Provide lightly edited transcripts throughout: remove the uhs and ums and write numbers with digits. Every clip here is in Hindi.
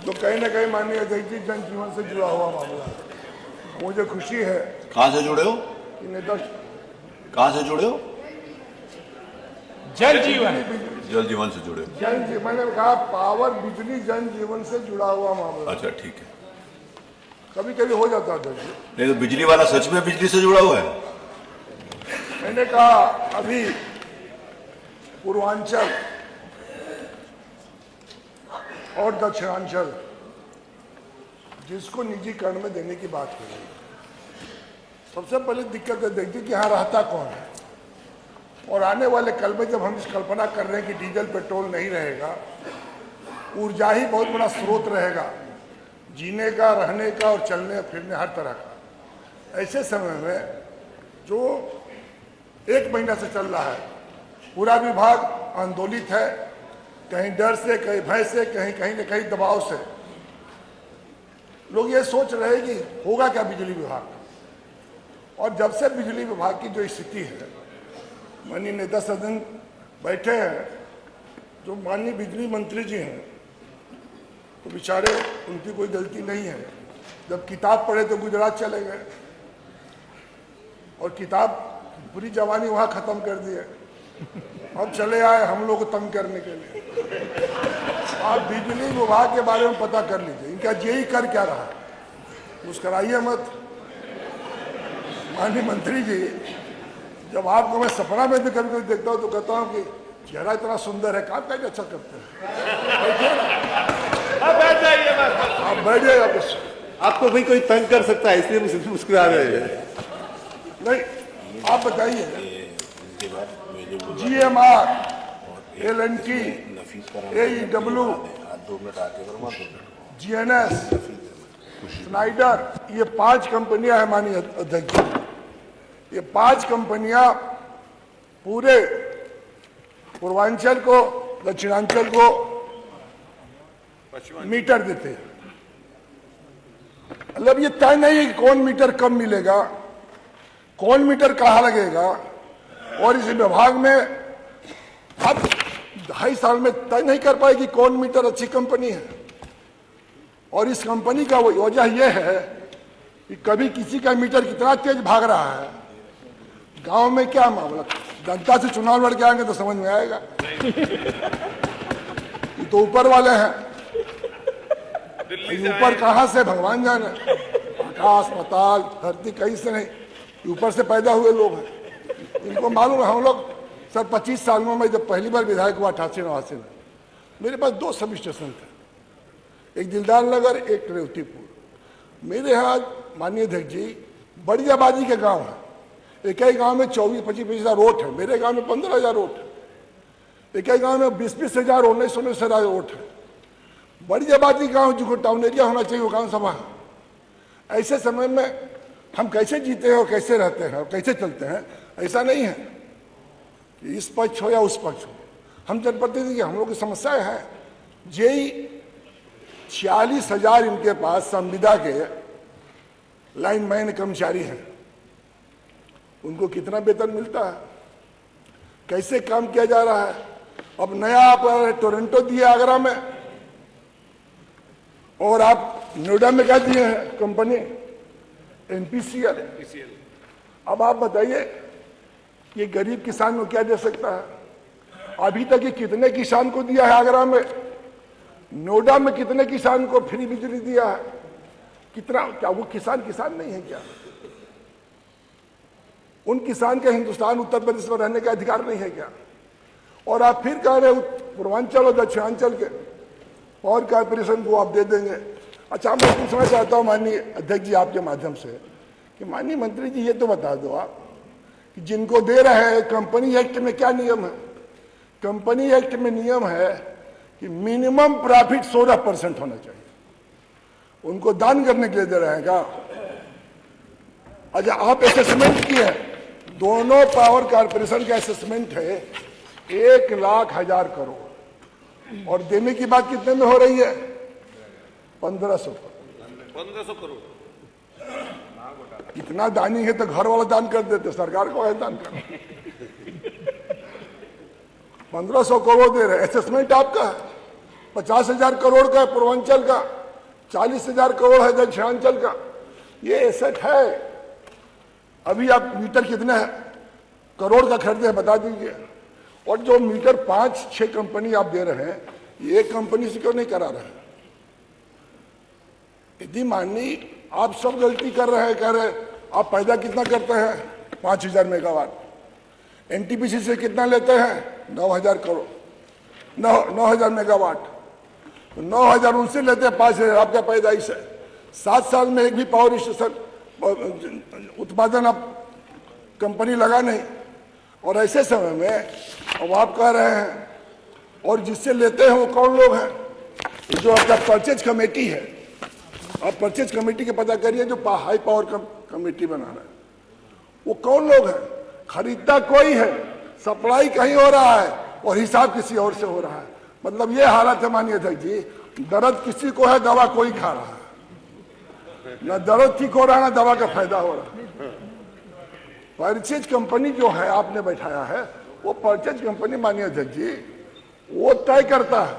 तो कहीं ना कहीं माननीय अध्यक्ष जी जनजीवन से जुड़ा हुआ मामला है। मुझे खुशी है। कहां से जुड़े हो? कि नेता कहां से जुड़े हो? जल जीवन, जल जीवन से जुड़े हो। जन जीवन, मैंने कहा पावर बिजली जन जीवन से जुड़ा हुआ मामला। अच्छा ठीक है। कभी कभी हो जाता है। नहीं तो बिजली वाला सच में बिजली से जुड़ा हुआ है? मैंने कहा अभी पूर्वांचल और दक्षिणांचल जिसको निजीकरण में देने की बात कर रही है, सबसे पहले दिक्कत है देखिए कि यहाँ रहता कौन है। और आने वाले कल में जब हम इस कल्पना कर रहे हैं कि डीजल पेट्रोल नहीं रहेगा, ऊर्जा ही बहुत बड़ा स्रोत रहेगा जीने का, रहने का और चलने फिरने हर तरह का, ऐसे समय में जो 1 महीना से चल रहा है, पूरा विभाग आंदोलित है, कहीं डर से, कहीं भय से, कहीं न कहीं दबाव से। लोग ये सोच रहे हैं कि होगा क्या बिजली विभाग का। और जब से बिजली विभाग की जो स्थिति है, माननीय नेता सदन बैठे हैं, जो माननीय बिजली मंत्री जी हैं, तो बेचारे उनकी कोई गलती नहीं है। जब किताब पढ़े तो गुजरात चले गए और किताब पूरी जवानी वहाँ खत्म कर दी है। अब चले आए हम लोग को तंग करने के लिए। आप बिजली विभाग के बारे में पता कर लीजिए, इनका जेई कर क्या रहा है। मुस्कराइए मत माननीय मंत्री जी। जब आपको मैं सपना में भी कभी कभी देखता हूँ तो कहता हूँ कि चेहरा इतना सुंदर है, काम कैसे अच्छा करते हैं। बैठ जाइए, आप बैठ जाइए। बस आपको भी कोई तंग कर सकता है इसलिए मुस्कुरा रहे हैं। नहीं, आप बताइए। GMR, L&T, AEW, GNS, Snyder, ये 5 कंपनियां हैं माननीय अध्यक्ष जी। ये 5 कंपनियां पूरे पूर्वांचल को, दक्षिणांचल को मीटर देते हैं। मतलब ये तय नहीं है कि कौन मीटर कब मिलेगा, कौन मीटर कहाँ लगेगा। और इस विभाग में अब 2.5 साल में तय नहीं कर पाएगी कौन मीटर अच्छी कंपनी है। और इस कंपनी का वजह यह है कि कभी किसी का मीटर कितना तेज भाग रहा है, गांव में क्या मामला, जनता से चुनाव लड़ के आएंगे तो समझ में आएगा। ये तो ऊपर वाले हैं, ऊपर कहां से भगवान जाने, आकाश पाताल धरती कहीं से नहीं, ऊपर से पैदा हुए लोग हैं। इनको मालूम है। हम लोग सर 25 साल में, मैं जब पहली बार विधायक हुआ 88-89 में, मेरे पास 2 सब स्टेशन थे, एक दिलदार नगर, एक रेवतीपुर। मेरे यहाँ माननीय अध्यक्ष जी बड़ी आबादी के गांव हैं। एक ही गांव में 24-25 हज़ार वोट है, मेरे गांव में 15,000 वोट है। एक ही गांव में 20-20 हज़ार, 19-19 हज़ार वोट है। बड़ी आबादी गांव जो टाउन एरिया होना चाहिए वो गांव सभा है। ऐसे समय में हम कैसे जीते हैं और कैसे रहते हैं और कैसे चलते हैं, ऐसा नहीं है कि इस पक्ष हो या उस पक्ष हो। हम जनप्रतिनिधि, हम लोग की समस्याएं हैं। जेई 46,000 इनके पास संविदा के लाइनमैन कर्मचारी हैं। उनको कितना वेतन मिलता है, कैसे काम किया जा रहा है। अब नया आप टोरंटो दिए आगरा में, और आप नोएडा में क्या दिए हैं कंपनी NPCL। अब आप बताइए ये गरीब किसान को क्या दे सकता है। अभी तक ये कितने किसान को दिया है आगरा में, नोएडा में कितने किसान को फ्री बिजली दिया है, कितना, क्या वो किसान नहीं है क्या? उन किसान के हिंदुस्तान उत्तर प्रदेश में रहने का अधिकार नहीं है क्या? और आप फिर कह रहे पूर्वांचल और दक्षिणांचल के पावर कॉर्पोरेशन को आप दे देंगे। अच्छा, मैं पूछना चाहता हूँ माननीय अध्यक्ष जी आपके माध्यम से कि माननीय मंत्री जी ये तो बता दो आप कि जिनको दे रहे हैं, कंपनी एक्ट में क्या नियम है? कंपनी एक्ट में नियम है कि मिनिमम प्रॉफिट 16% होना चाहिए। उनको दान करने के लिए दे रहे हैं क्या? अच्छा, आप असेसमेंट किए, दोनों पावर कॉर्पोरेशन का असेसमेंट है 1,00,000 करोड़, और देने की बात कितने में हो रही है? 1,500 करोड़। इतना दानी है तो घर वाला दान कर देते, सरकार को है दान कर। 1,500 करोड़ दे रहे। असेसमेंट आपका 50,000 करोड़ का है पूर्वांचल का। 40,000 करोड़ है दक्षिणांचल का, ये एसेट है। अभी आप मीटर कितने हैं करोड़ का खरीदे हैं बता दीजिए। और जो मीटर 5-6 कंपनी आप दे रहे हैं, ये एक कंपनी से क्यों नहीं करा रहे हैं? यदि माननीय आप सब गलती कर रहे हैं, कह रहे आप पैदा कितना करते हैं 5,000 मेगावाट, एनटीपीसी से कितना लेते हैं 9,000 करोड़ 9,000 मेगावाट, तो 9,000 उनसे लेते हैं, 5,000 आपका पैदाइश है। 7 साल में एक भी पावर स्टेशन उत्पादन आप कंपनी लगा नहीं, और ऐसे समय में अब आप कह रहे हैं, और जिससे लेते हैं वो कौन लोग हैं? जो आपका परचेज कमेटी है, आप परचेज कमेटी के पता करिए जो हाई पावर कमेटी बना रहा है, वो कौन लोग हैं? खरीदता कोई है, सप्लाई कहीं हो रहा है और हिसाब किसी और से हो रहा है। मतलब ये हालत है मानिए अध्यक्ष जी, दर्द किसी को है, दवा कोई खा रहा है, न दर्द ठीक हो रहा है, न दवा का फायदा हो रहा है। परचेज कंपनी जो है आपने बैठाया है, वो परचेज कंपनी मानिए अध्यक्ष जी वो तय करता है,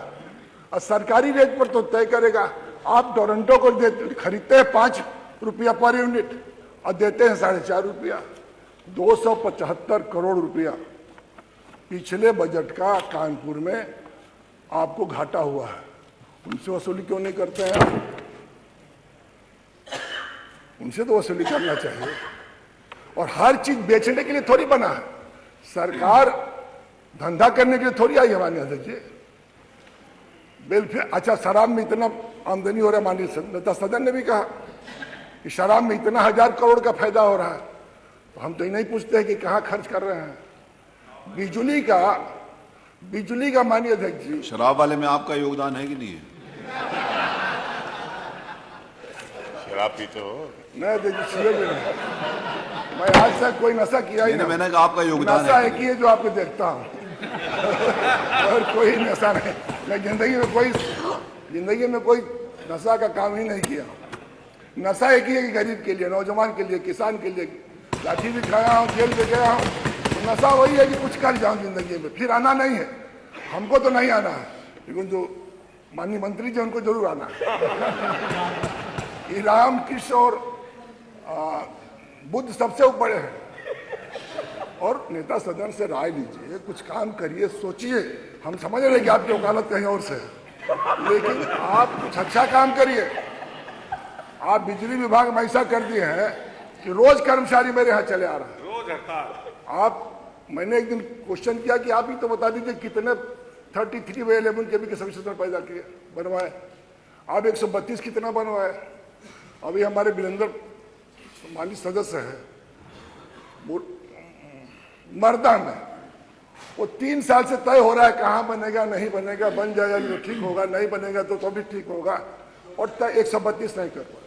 और सरकारी रेट पर तो तय करेगा। आप टोरंटो को खरीदते हैं 5 रुपया पर यूनिट और देते हैं 4.5 रुपया, 275 करोड़ रुपया पिछले बजट का कानपुर में आपको घाटा हुआ है। उनसे वसूली क्यों नहीं करते हैं आप? उनसे तो वसूली करना चाहिए। और हर चीज बेचने के लिए थोड़ी बना है, सरकार धंधा करने के लिए थोड़ी आई है माननीय अध्यक्ष जी। वेलफेयर, अच्छा शराब में इतना आमदनी हो रहा है, माननीय नेता सदन ने भी कहा कि शराब में इतना 1,000 करोड़ का फायदा हो रहा है, तो हम तो ये नहीं पूछते हैं कि कहाँ खर्च कर रहे हैं। बिजली का माननीय अध्यक्ष जी, शराब वाले में आपका योगदान है कि नहीं है? शराब पीते हो? नहीं देखिए, मैं आज तक कोई नशा किया ही नहीं। मैंने कहा आपका योगदान नशा एक ही है जो आपको देखता हूँ और कोई नशा नहीं। मैं जिंदगी में कोई नशा का काम ही नहीं किया। नशा एक ही है कि गरीब के लिए, नौजवान के लिए, किसान के लिए। लाठी भी खाया हूँ, जेल भी गया हूँ, तो नशा वही है कि कुछ कर जाऊँ जिंदगी में, फिर आना नहीं है। हमको तो नहीं आना है, लेकिन जो माननीय मंत्री जी उनको जरूर आना है। राम कृष्ण और बुद्ध सबसे ऊपर है। और नेता सदन से राय लीजिए, कुछ काम करिए, सोचिए। हम समझ रहे कि आपकी वकालत कहीं और से है, लेकिन आप कुछ अच्छा काम करिए। आप बिजली विभाग में ऐसा कर दिए हैं कि रोज कर्मचारी मेरे यहाँ चले आ रहा है, रोज हड़ताल। मैंने एक दिन क्वेश्चन किया कि आप ही तो बता दीजिए कितने 33/11 केवी के सबस्टेशन पैदा किए बनवाए, आप 132 कितना बनवाए। अभी हमारे वीरेंद्र माननीय सदस्य है मर्दा में, वो 3 साल से तय हो रहा है कहाँ बनेगा, नहीं बनेगा, बन जाएगा तो ठीक होगा, नहीं बनेगा तो भी ठीक होगा, और तय 132 नहीं कर पाए।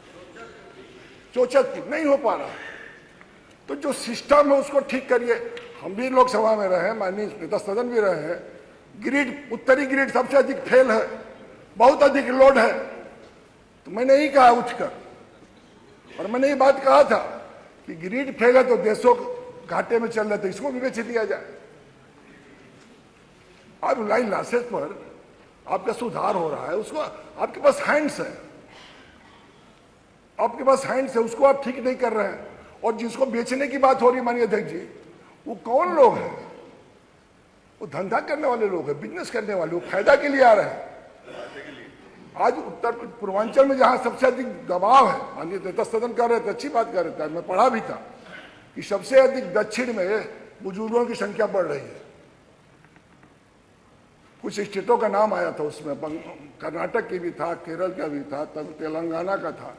चौचक नहीं हो पा रहा। तो जो सिस्टम है उसको ठीक करिए। हम भी लोकसभा में रहे, माननीय नेता सदन भी रहे हैं। ग्रिड, उत्तरी ग्रिड सबसे अधिक फेल है, बहुत अधिक लोड है। तो मैंने यही कहा उठकर, और मैंने ये बात कहा था कि ग्रिड फेल है तो देशों घाटे में चल रहे थे, इसको भी बेच दिया जाए। अब लाइन लासेस पर आपका सुधार हो रहा है, उसको आपके पास हैंड्स है, आपके पास हैंड्स है, उसको आप ठीक नहीं कर रहे हैं। और जिसको बेचने की बात हो रही माननीय अध्यक्ष जी, वो कौन लोग हैं? वो धंधा करने वाले लोग हैं, बिजनेस करने वाले, वो फायदा के लिए आ रहे हैं। आज उत्तर पूर्वांचल में जहां सबसे अधिक दबाव है, माननीय नेता सदन कर रहे थे, अच्छी बात कर रहे थे, मैं पढ़ा भी था कि सबसे अधिक दक्षिण में बुजुर्गों की संख्या बढ़ रही है। कुछ स्टेटों का नाम आया था उसमें, कर्नाटक की भी था, केरल का भी था, तब तेलंगाना का था।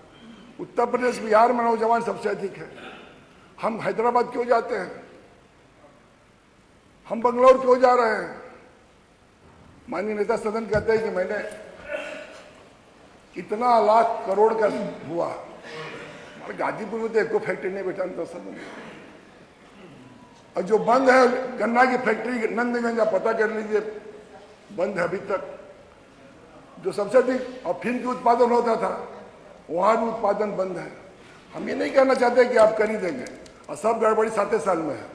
उत्तर प्रदेश, बिहार में नौजवान सबसे अधिक है। हम हैदराबाद क्यों जाते हैं? हम बंगलौर क्यों जा रहे हैं? माननीय नेता सदन कहते हैं कि मैंने इतना लाख करोड़ का हुआ। हमारे गाजीपुर में तो एक फैक्ट्री नहीं बैठा नेता सदन, और जो बंद है गन्ना की फैक्ट्री नंदगंज, पता कर लीजिए, बंद है अभी तक। जो सबसे अधिक अफीम की उत्पादन होता था, वहां भी उत्पादन बंद है। हम ये नहीं कहना चाहते कि आप कर ही देंगे, और सब गड़बड़ी 7 साल में है,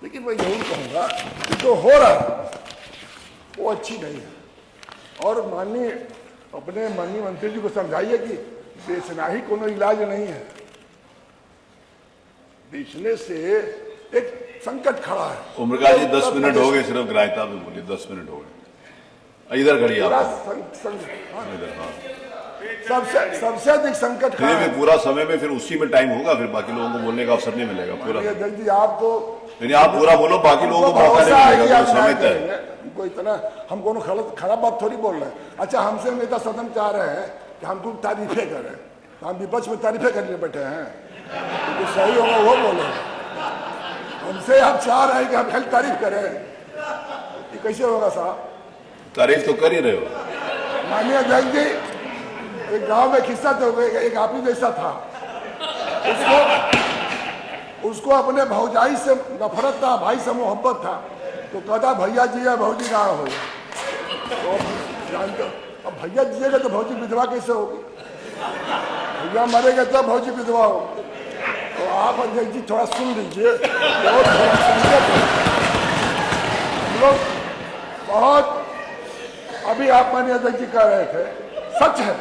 लेकिन मैं जरूर कहूंगा कि जो हो रहा है वो अच्छी नहीं है। और माननीय अपने माननीय मंत्री जी को समझाइए कि बेचना ही कोनो इलाज नहीं है। बेचने से एक संकट खड़ा है। उम्रका जी 10 मिनट हो गए, सिर्फ ग्राह्यता में बोलिए, 10 मिनट हो गए। इधर खड़ी आप, इधर। हाँ, सबसे अधिक संकट खड़ा है। पूरा समय में फिर उसी में टाइम होगा, फिर बाकी लोगों को बोलने का अवसर नहीं मिलेगा। पूरा अध्यक्ष जी आपको, आप पूरा बोलो, बाकी लोगों को मौका नहीं मिलेगा। समय तय हमको इतना, हम कोनो खराब बात थोड़ी बोल रहे हैं। अच्छा, हमसे नेता सदन चाह रहे हैं कि हमको तारीफें करें, तो हम विपक्ष में तारीफें करने बैठे हैं। तो सही होगा वो बोलो। हमसे आप चाह रहे हैं कि हम खाली तारीफ करें, ये कैसे होगा साहब? तारीफ तो कर ही रहे हो। माननीय अध्यक्ष जी, एक गांव में किस्सा तो एक आप ही जैसा था, उसको अपने भौजाई से नफरत था, भाई से मोहब्बत था, तो कहता भैया जी है भौजी गाँव हो। तो जानते हो, अब भैया जिएगा तो भौजी विधवा कैसे होगी? भैया मरेगा तब भौजी विधवा होगी। तो आप अध्यक्ष जी थोड़ा सुन लीजिए। हम लोग बहुत, अभी आप माननीय अध्यक्ष जी कह रहे थे, सच है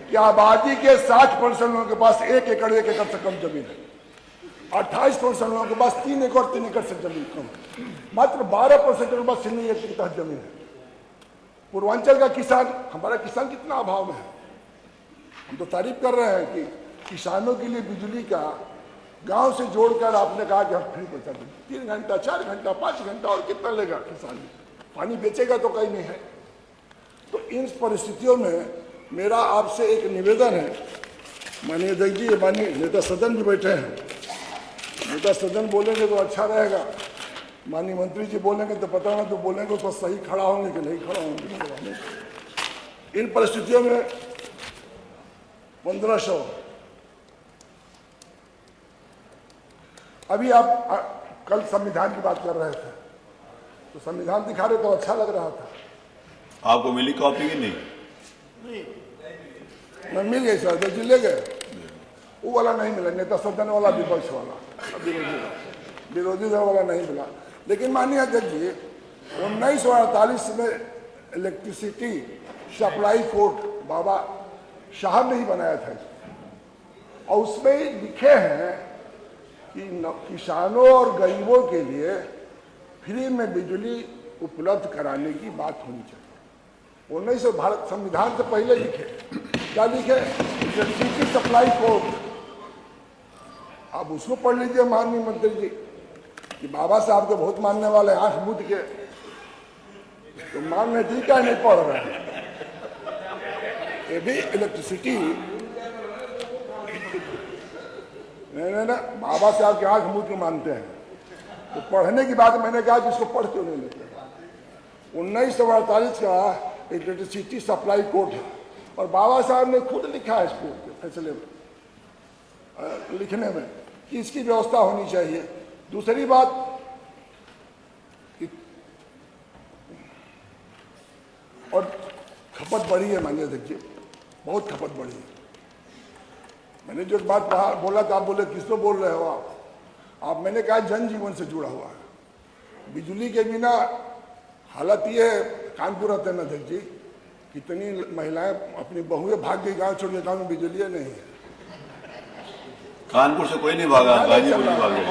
कि आबादी के 60% लोगों के पास 1 एकड़ से कम जमीन है। 28% लोगों के पास 3 एकड़ से जमीन कम है। मात्र 12% लोगों के पास 3 एकड़ के तहत जमीन है। पूर्वांचल का किसान, हमारा किसान कितना अभाव में है। हम तो तारीफ कर रहे हैं कि किसानों के लिए बिजली का गांव से जोड़कर आपने कहा कि हम फ्री पहुंचा दें। 3 घंटा, 4 घंटा, 5 घंटा, और कितना लेगा किसान? पानी बेचेगा तो कहीं नहीं है। तो इन परिस्थितियों में मेरा आपसे एक निवेदन है माननीय अध्यक्ष जी, माननीय नेता सदन भी बैठे हैं, नेता सदन बोलेंगे तो अच्छा रहेगा, माननीय मंत्री जी बोलेंगे तो पता ना, तो बोलेंगे तो सही खड़ा होंगे कि नहीं खड़ा होंगे। इन परिस्थितियों में 1500, अभी आप कल संविधान की बात कर रहे थे, तो संविधान दिखा रहे तो अच्छा लग रहा था। आपको मिली कॉपी की नहीं? मैं मिल गई सर, अध्यक्ष जी ले गए। वो वाला नहीं मिला, नेता सदन वाला, विपक्ष वाला, विरोधी दल वाला नहीं मिला। लेकिन माननीय अध्यक्ष जी, 1948 में इलेक्ट्रिसिटी सप्लाई कोड बाबा साहब ने ही बनाया था, और उसमें लिखे हैं कि किसानों और गरीबों के लिए फ्री में बिजली उपलब्ध कराने की बात होनी चाहिए। 1900 भारत संविधान से पहले लिखे, क्या लिखे? Electricity supply code. आप उसको पढ़ लीजिए माननीय मंत्री जी, कि बाबा साहब को बहुत मानने वाले, आंख मूंद के तो मानने ठीक है, नहीं पढ़ रहे हैं। ये भी इलेक्ट्रिसिटी नहीं ना, बाबा साहब के आंख मूंद के मानते हैं। तो पढ़ने की बात मैंने कहा कि इसको पढ़ क्यों नहीं लेते? 1948 का इलेक्ट्रिसिटी सप्लाई कोड है, और बाबा साहब ने खुद लिखा है इसको फैसले में, लिखने में, कि इसकी व्यवस्था होनी चाहिए। दूसरी बात, और खपत बढ़ी है माननीय अध्यक्ष जी, बहुत खपत बढ़ी है। मैंने जो बात बोला था, आप बोले किसको बोल रहे हो आप? मैंने कहा जनजीवन से जुड़ा हुआ है। बिजली के बिना हालत ये है, कानपुर रहते हैं अध्यक्ष जी, कितनी महिलाएं अपनी बहुएं भाग गई गांव छोड़ के, गांव में बिजली नहीं है। कानपुर से कोई नहीं भागा, गाजीपुर नहीं भागे।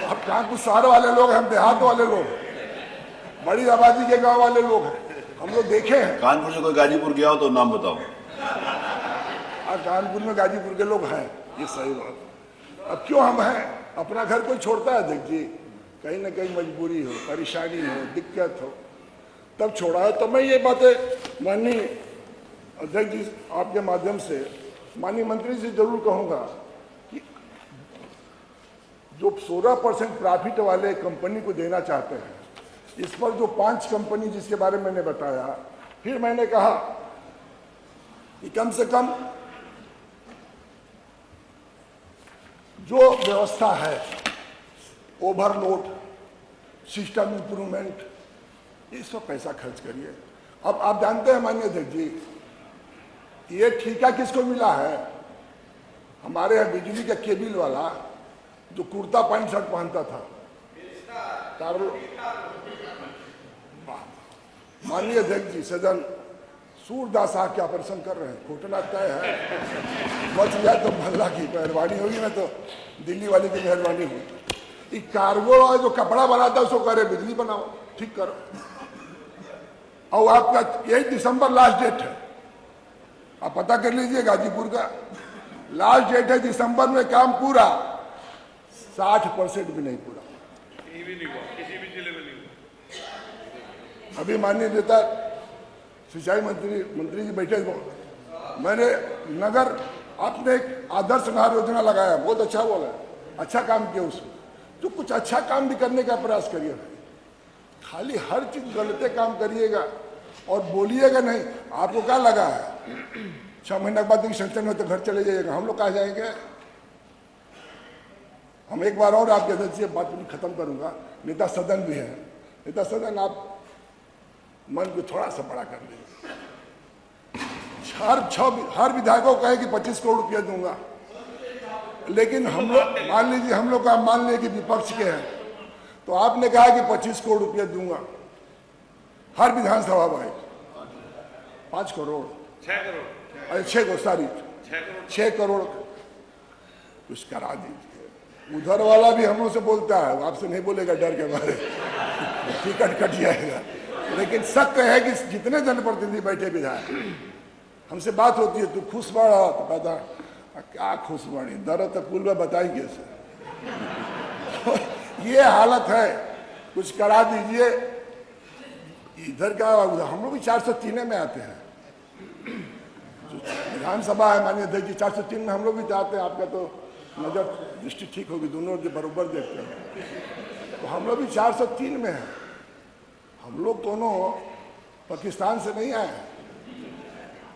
आप कानपुर शहर वाले लोग, हम देहात वाले लोग, बड़ी आबादी के गांव वाले लोग हैं, हम लोग देखे हैं। कानपुर से कोई गाजीपुर गया हो तो नाम बताओ। कानपुर में गाजीपुर के लोग हैं, ये सही बात। अब क्यों हम हैं? अपना घर कोई छोड़ता है अध्यक्ष जी? कहीं ना कहीं मजबूरी हो, परेशानी हो, दिक्कत हो, तब छोड़ा है। तो मैं ये बातें माननीय अध्यक्ष जी आपके माध्यम से माननीय मंत्री से जरूर कहूंगा कि जो 16% प्रॉफिट वाले कंपनी को देना चाहते हैं, इस पर जो 5 कंपनी जिसके बारे में मैंने बताया, फिर मैंने कहा कि कम से कम जो व्यवस्था है, ओवरलोड, सिस्टम इंप्रूवमेंट, इस पर पैसा खर्च करिए। अब आप जानते हैं माननीय अध्यक्ष जी, ये ठेका किसको मिला है? हमारे यहाँ बिजली का केबिल वाला जो कुर्ता पैंट शर्ट पहनता था, माननीय अध्यक्ष जी, सदन सूरदास आग के ऑपरेशन कर रहे हैं, घुटना तय है, बच गया तो भल्ला की मेहरबानी होगी, ना तो दिल्ली वाले की मेहरबानी होगी। ये कार्गो वाला जो कपड़ा बनाता है उसको करे बिजली बनाओ, ठीक करो। और आपका यही दिसंबर लास्ट डेट है, आप पता कर लीजिए, गाजीपुर का लास्ट डेट है दिसंबर में, काम पूरा 60% भी नहीं पूरा। अभी माननीय नेता सिंचाई मंत्री जी बैठे, मैंने नगर आपने एक आदर्श नहर योजना लगाया, बहुत अच्छा बोला, अच्छा काम किया उसमें, तो कुछ अच्छा काम भी करने का प्रयास करिए। खाली हर चीज गलते काम करिएगा और बोलिएगा नहीं। आपको क्या लगा है 6 महीने के बाद सेंक्शन में तो घर चले जाइएगा, हम लोग कहाँ जाएंगे? हम एक बार और आपके अध्यक्ष से बात खत्म करूंगा, नेता सदन भी है, नेता सदन आप मन को थोड़ा सा बड़ा कर लीजिए। हर विधायकों कहे कि 25 करोड़ रुपया दूंगा, लेकिन हम लोग मान लीजिए, हम लोग का मान लीजिए कि विपक्ष के हैं, तो आपने कहा कि 25 करोड़ रुपया दूंगा हर विधानसभा भाई, 5 करोड़ 6 करोड़ सॉरी 6 करोड़ कुछ करा दीजिए। उधर वाला भी हम लोग से बोलता है, आपसे नहीं बोलेगा डर के मारे, टिकट कट जाएगा। लेकिन सत्य है कि जितने जनप्रतिनिधि बैठे विधायक, हमसे बात होती है, तू खुश बड़ा तो कहता क्या खुश बड़ी, दर्द तो पुल में बताई कैसे। ये हालत है, कुछ करा दीजिए। इधर का हम लोग भी 403 में आते हैं, विधानसभा है माननीय अध्यक्ष जी, 403 में हम लोग भी आते हैं। आपका तो नजर दृष्टि ठीक होगी, दोनों के बराबर देखते हैं, तो हम लोग भी 403 में हैं। हम लोग दोनों पाकिस्तान से नहीं आए,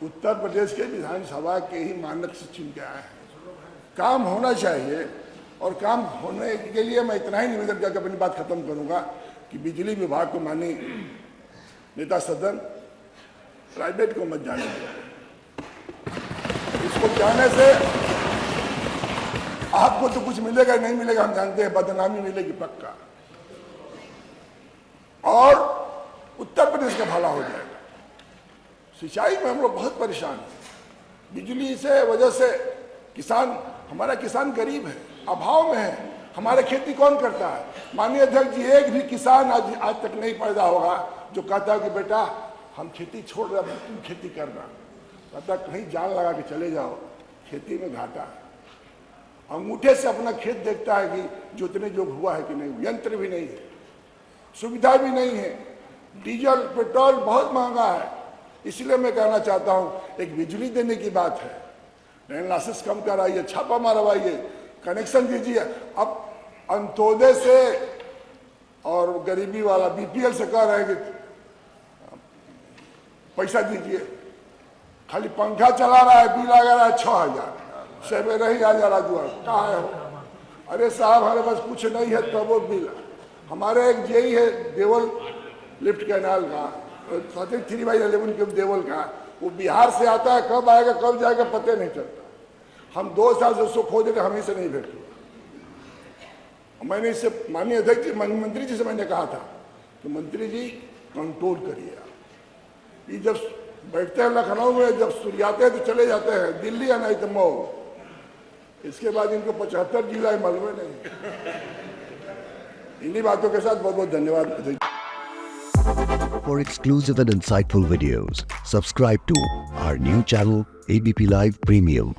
उत्तर प्रदेश के विधानसभा के ही मानक से चुन के आए हैं। काम होना चाहिए, और काम होने के लिए मैं इतना ही निवेदन करके अपनी बात खत्म करूंगा कि बिजली विभाग को मानी नेता सदन प्राइवेट को मत जाने दो। इसको जाने से आपको तो कुछ मिलेगा नहीं मिलेगा हम जानते हैं, बदनामी मिलेगी पक्का, और उत्तर प्रदेश का भला हो जाएगा। सिंचाई में हम लोग बहुत परेशान हैं, बिजली से वजह से किसान, हमारा किसान गरीब है, अभाव में है। हमारे खेती कौन करता है? माननीय अध्यक्ष जी, एक भी किसान आज तक नहीं पैदा होगा जो कहता है कि बेटा हम खेती छोड़ रहे हैं, तुम खेती करना। कहता कहीं जान लगा के चले जाओ, खेती में घाटा है। अंगूठे से अपना खेत देखता है कि जोतने जो हुआ है कि नहीं, यंत्र भी नहीं है, सुविधा भी नहीं है, डीजल पेट्रोल बहुत महंगा है। इसलिए मैं कहना चाहता हूं, एक बिजली देने की बात है, लाइसेंस कम कराइए, छापा मारवाइए, कनेक्शन दीजिए। अब अंत्योदय से और गरीबी वाला बीपीएल से कह रहे हैं कि पैसा दीजिए, खाली पंखा चला रहा है, बिल आ रहा है 6000, सवेरे ही आ जा रहा जुआ, कहाँ है हो? अरे साहब हमारे पास कुछ नहीं है तब वो बिल। हमारे एक जेई है देवल लिफ्ट कैनाल का, 3/11 के देवल का, वो बिहार से आता है, कब आएगा कब जाएगा पता नहीं चलता। हम 2 साल से उसको खोज रहे, हमें से नहीं भेट हुआ। मैंने इससे माननीय अध्यक्ष जी, मंत्री जी से मैंने कहा था कि मंत्री जी कंट्रोल करिए। ये जब बैठते हैं लखनऊ में, जब सूर्याते हैं तो चले जाते हैं दिल्ली या नहीं तो मऊ, इसके बाद इनको 75 जिला मालूम नहीं। इन्हीं बातों के साथ बहुत बहुत धन्यवाद। For exclusive and insightful videos, subscribe to our new channel ABP Live Premium.